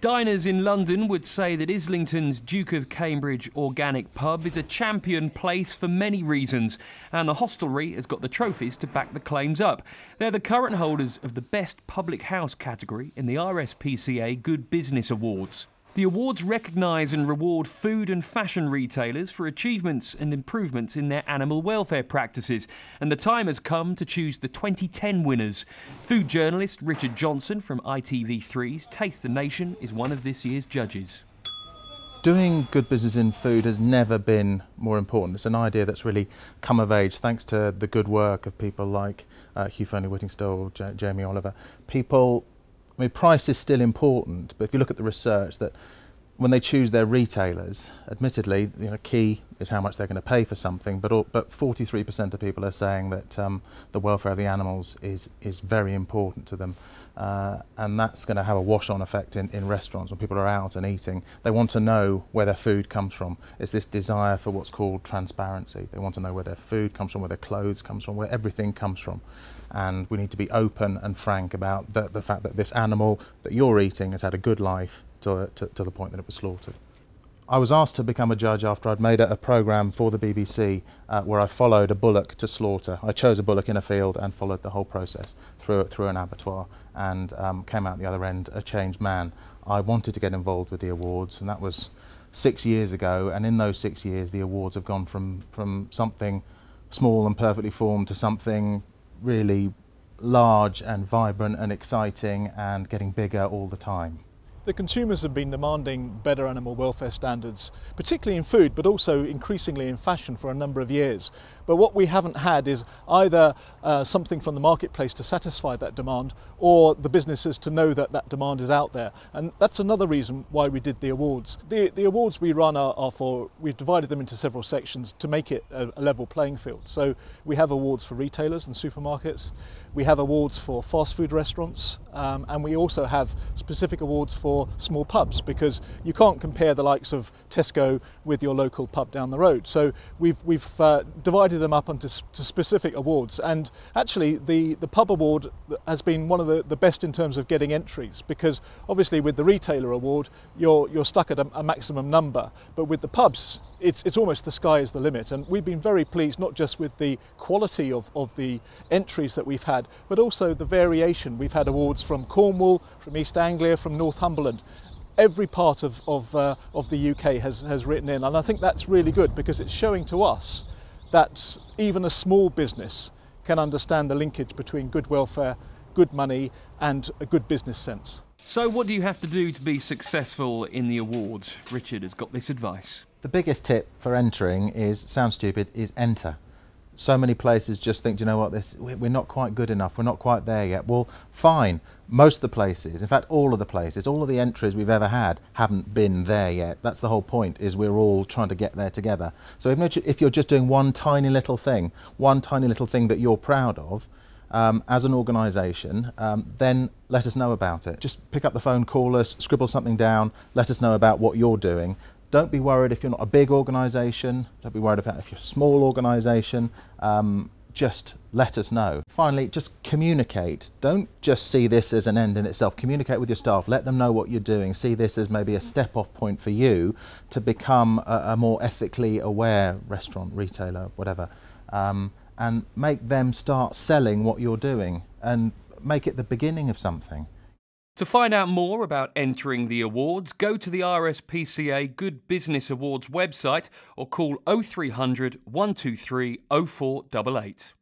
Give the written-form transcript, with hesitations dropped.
Diners in London would say that Islington's Duke of Cambridge Organic Pub is a champion place for many reasons, and the hostelry has got the trophies to back the claims up. They're the current holders of the Best Public House category in the RSPCA Good Business Awards. The awards recognise and reward food and fashion retailers for achievements and improvements in their animal welfare practices, and the time has come to choose the 2010 winners. Food journalist Richard Johnson from ITV3's Taste the Nation is one of this year's judges. Doing good business in food has never been more important. It's an idea that's really come of age thanks to the good work of people like Hugh Whittingstall, Jamie Oliver. Price is still important, but if you look at the research that when they choose their retailers, admittedly, key is how much they're going to pay for something, but 43% of people are saying that the welfare of the animals is very important to them, and that's going to have a wash-on effect in restaurants when people are out and eating. They want to know where their food comes from. It's this desire for what's called transparency. They want to know where their food comes from, where their clothes comes from, where everything comes from. And we need to be open and frank about the fact that this animal that you're eating has had a good life to the point that it was slaughtered. I was asked to become a judge after I'd made a programme for the BBC where I followed a bullock to slaughter. I chose a bullock in a field and followed the whole process through an abattoir, and came out the other end a changed man. I wanted to get involved with the awards, and that was 6 years ago, and in those 6 years the awards have gone from something small and perfectly formed to something really large and vibrant and exciting and getting bigger all the time. The consumers have been demanding better animal welfare standards, particularly in food, but also increasingly in fashion for a number of years. But what we haven't had is either something from the marketplace to satisfy that demand, or the businesses to know that that demand is out there. And that's another reason why we did the awards. The awards we run are for, we've divided them into several sections to make it a level playing field. So we have awards for retailers and supermarkets, we have awards for fast food restaurants, and we also have specific awards for small pubs, because you can't compare the likes of Tesco with your local pub down the road. So we've divided them up into specific awards, and actually the pub award has been one of the best in terms of getting entries, because obviously with the retailer award you're stuck at a maximum number, but with the pubs it's almost the sky is the limit. And we've been very pleased not just with the quality of the entries that we've had, but also the variation. We've had awards from Cornwall, from East Anglia, from Northumberland. Every part of the UK has written in, and I think that's really good, because it's showing to us that even a small business can understand the linkage between good welfare, good money and a good business sense. So what do you have to do to be successful in the awards? Richard has got this advice. The biggest tip for entering sounds stupid, is enter. So many places just think, do you know what, we're not quite good enough, we're not quite there yet. Well, fine. Most of the places, in fact all of the places, all of the entries we've ever had haven't been there yet. That's the whole point, is we're all trying to get there together. So if you're just doing one tiny little thing that you're proud of, as an organisation, then let us know about it. Just pick up the phone, call us, scribble something down, let us know about what you're doing. Don't be worried if you're not a big organisation, don't be worried about if you're a small organisation, just let us know. Finally, just communicate. Don't just see this as an end in itself. Communicate with your staff, let them know what you're doing, see this as maybe a step-off point for you to become a more ethically aware restaurant, retailer, whatever, and make them start selling what you're doing and make it the beginning of something. To find out more about entering the awards, go to the RSPCA Good Business Awards website or call 0300 123 0488.